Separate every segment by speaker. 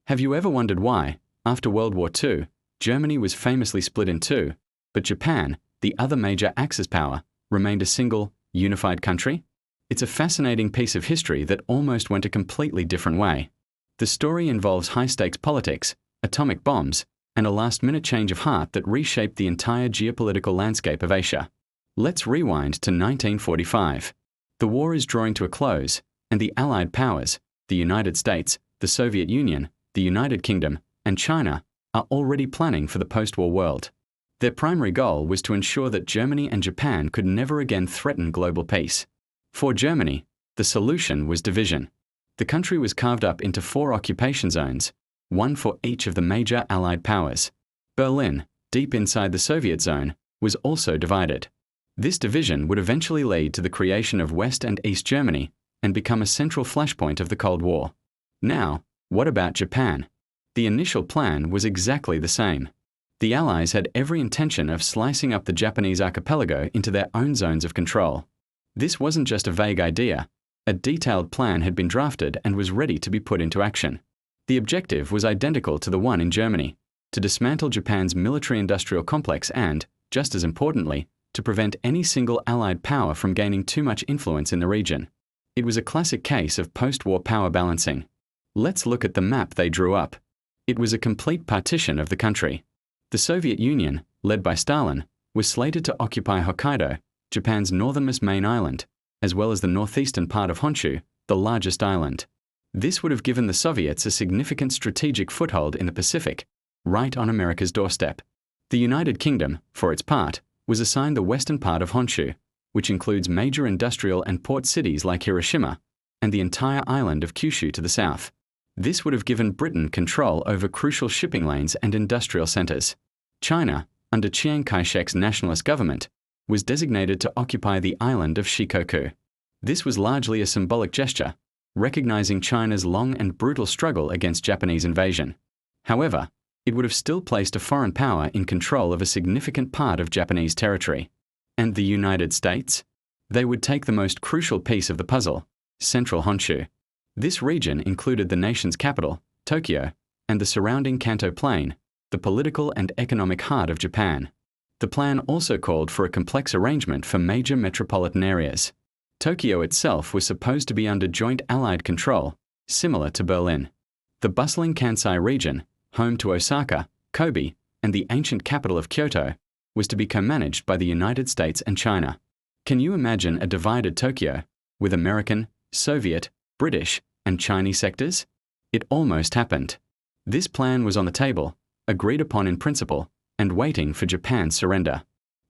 Speaker 1: Have you ever wondered why, after World War II, Germany was famously split in two, but Japan, the other major Axis power, remained a single, unified country? It's a fascinating piece of history that almost went a completely different way. The story involves high-stakes politics, atomic bombs, and a last-minute change of heart that reshaped the entire geopolitical landscape of Asia. Let's rewind to 1945. The war is drawing to a close, and the Allied powers, the United States, the Soviet Union, the United Kingdom, and China, are already planning for the post-war world. Their primary goal was to ensure that Germany and Japan could never again threaten global peace. For Germany, the solution was division. The country was carved up into 4 occupation zones, one for each of the major Allied powers. Berlin, deep inside the Soviet zone, was also divided. This division would eventually lead to the creation of West and East Germany and become a central flashpoint of the Cold War. Now, what about Japan? The initial plan was exactly the same. The Allies had every intention of slicing up the Japanese archipelago into their own zones of control. This wasn't just a vague idea. A detailed plan had been drafted and was ready to be put into action. The objective was identical to the one in Germany: to dismantle Japan's military-industrial complex and, just as importantly, to prevent any single Allied power from gaining too much influence in the region. It was a classic case of post-war power balancing. Let's look at the map they drew up. It was a complete partition of the country. The Soviet Union, led by Stalin, was slated to occupy Hokkaido, Japan's northernmost main island, as well as the northeastern part of Honshu, the largest island. This would have given the Soviets a significant strategic foothold in the Pacific, right on America's doorstep. The United Kingdom, for its part, was assigned the western part of Honshu, which includes major industrial and port cities like Hiroshima, and the entire island of Kyushu to the south. This would have given Britain control over crucial shipping lanes and industrial centers. China, under Chiang Kai-shek's nationalist government, was designated to occupy the island of Shikoku. This was largely a symbolic gesture, recognizing China's long and brutal struggle against Japanese invasion. However, it would have still placed a foreign power in control of a significant part of Japanese territory. And the United States? They would take the most crucial piece of the puzzle, central Honshu. This region included the nation's capital, Tokyo, and the surrounding Kanto Plain, the political and economic heart of Japan. The plan also called for a complex arrangement for major metropolitan areas. Tokyo itself was supposed to be under joint Allied control, similar to Berlin. The bustling Kansai region, home to Osaka, Kobe, and the ancient capital of Kyoto, was to be co-managed by the United States and China. Can you imagine a divided Tokyo, with American, Soviet, British, and Chinese sectors? It almost happened. This plan was on the table, agreed upon in principle, and waiting for Japan's surrender.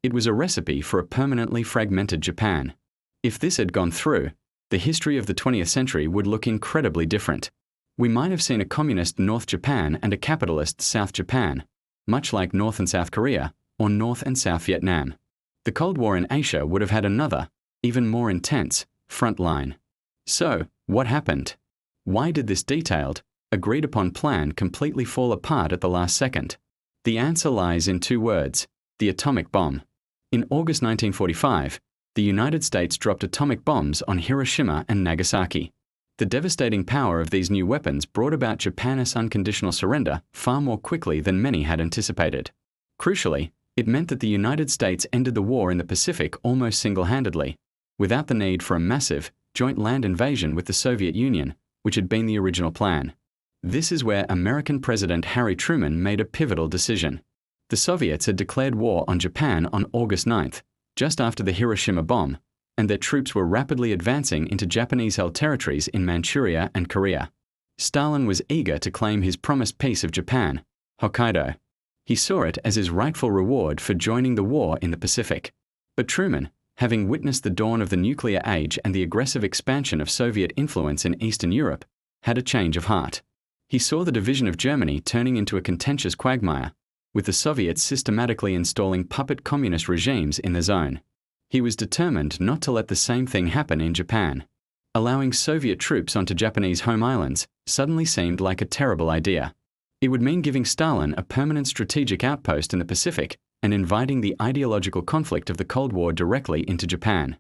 Speaker 1: It was a recipe for a permanently fragmented Japan. If this had gone through, the history of the 20th century would look incredibly different. We might have seen a communist North Japan and a capitalist South Japan, much like North and South Korea, or North and South Vietnam. The Cold War in Asia would have had another, even more intense, front line. So, what happened? Why did this detailed, agreed-upon plan completely fall apart at the last second? The answer lies in 2 words: the atomic bomb. In August 1945, the United States dropped atomic bombs on Hiroshima and Nagasaki. The devastating power of these new weapons brought about Japan's unconditional surrender far more quickly than many had anticipated. Crucially, it meant that the United States ended the war in the Pacific almost single-handedly, without the need for a massive, joint land invasion with the Soviet Union, which had been the original plan. This is where American President Harry Truman made a pivotal decision. The Soviets had declared war on Japan on August 9th, just after the Hiroshima bomb, and their troops were rapidly advancing into Japanese-held territories in Manchuria and Korea. Stalin was eager to claim his promised piece of Japan, Hokkaido. He saw it as his rightful reward for joining the war in the Pacific. But Truman, having witnessed the dawn of the nuclear age and the aggressive expansion of Soviet influence in Eastern Europe, had a change of heart. He saw the division of Germany turning into a contentious quagmire, with the Soviets systematically installing puppet communist regimes in the zone. He was determined not to let the same thing happen in Japan. Allowing Soviet troops onto Japanese home islands suddenly seemed like a terrible idea. It would mean giving Stalin a permanent strategic outpost in the Pacific and inviting the ideological conflict of the Cold War directly into Japan.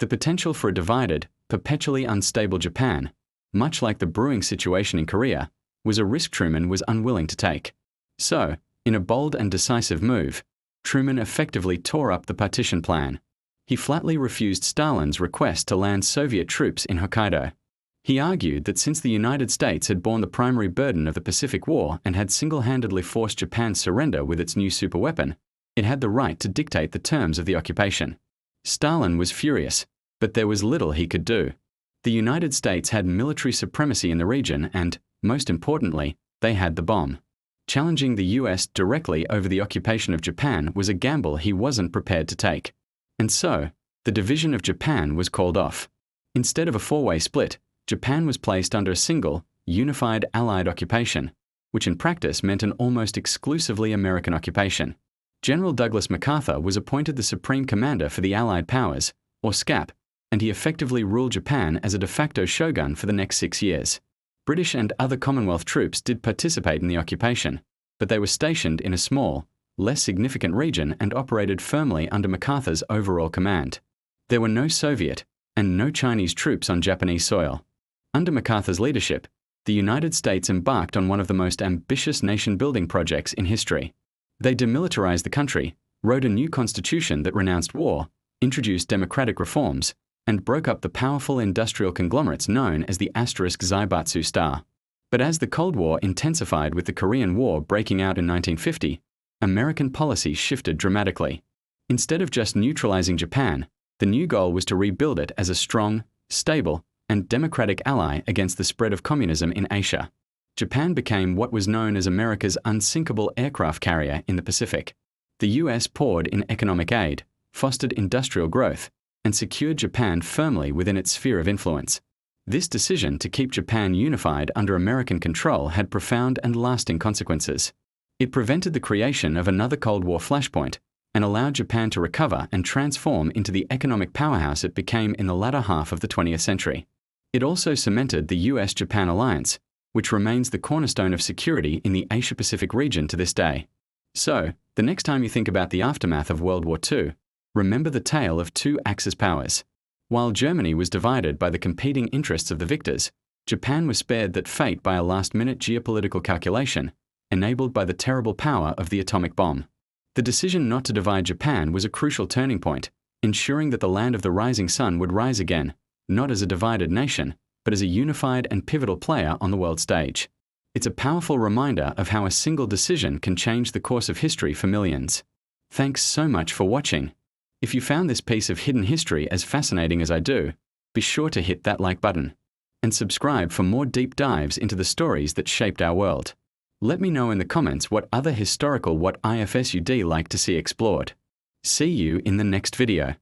Speaker 1: The potential for a divided, perpetually unstable Japan, much like the brewing situation in Korea, was a risk Truman was unwilling to take. So, in a bold and decisive move, Truman effectively tore up the partition plan. He flatly refused Stalin's request to land Soviet troops in Hokkaido. He argued that since the United States had borne the primary burden of the Pacific War and had single-handedly forced Japan's surrender with its new superweapon, it had the right to dictate the terms of the occupation. Stalin was furious, but there was little he could do. The United States had military supremacy in the region and, most importantly, they had the bomb. Challenging the US directly over the occupation of Japan was a gamble he wasn't prepared to take. And so, the division of Japan was called off. Instead of a four-way split, Japan was placed under a single, unified Allied occupation, which in practice meant an almost exclusively American occupation. General Douglas MacArthur was appointed the Supreme Commander for the Allied Powers, or SCAP, and he effectively ruled Japan as a de facto shogun for the next 6 years. British and other Commonwealth troops did participate in the occupation, but they were stationed in a small, less significant region and operated firmly under MacArthur's overall command. There were no Soviet and no Chinese troops on Japanese soil. Under MacArthur's leadership, the United States embarked on one of the most ambitious nation-building projects in history. They demilitarized the country, wrote a new constitution that renounced war, introduced democratic reforms, and broke up the powerful industrial conglomerates known as the asterisk Zaibatsu star. But as the Cold War intensified with the Korean War breaking out in 1950, American policy shifted dramatically. Instead of just neutralizing Japan, the new goal was to rebuild it as a strong, stable, and democratic ally against the spread of communism in Asia. Japan became what was known as America's unsinkable aircraft carrier in the Pacific. The US poured in economic aid, fostered industrial growth, and secured Japan firmly within its sphere of influence. This decision to keep Japan unified under American control had profound and lasting consequences. It prevented the creation of another Cold War flashpoint and allowed Japan to recover and transform into the economic powerhouse it became in the latter half of the 20th century. It also cemented the US-Japan alliance, which remains the cornerstone of security in the Asia-Pacific region to this day. So, the next time you think about the aftermath of World War II, remember the tale of two Axis powers. While Germany was divided by the competing interests of the victors, Japan was spared that fate by a last-minute geopolitical calculation, enabled by the terrible power of the atomic bomb. The decision not to divide Japan was a crucial turning point, ensuring that the land of the rising sun would rise again, not as a divided nation, but as a unified and pivotal player on the world stage. It's a powerful reminder of how a single decision can change the course of history for millions. Thanks so much for watching. If you found this piece of hidden history as fascinating as I do, be sure to hit that like button and subscribe for more deep dives into the stories that shaped our world. Let me know in the comments what other historical What IFS you'd like to see explored. See you in the next video.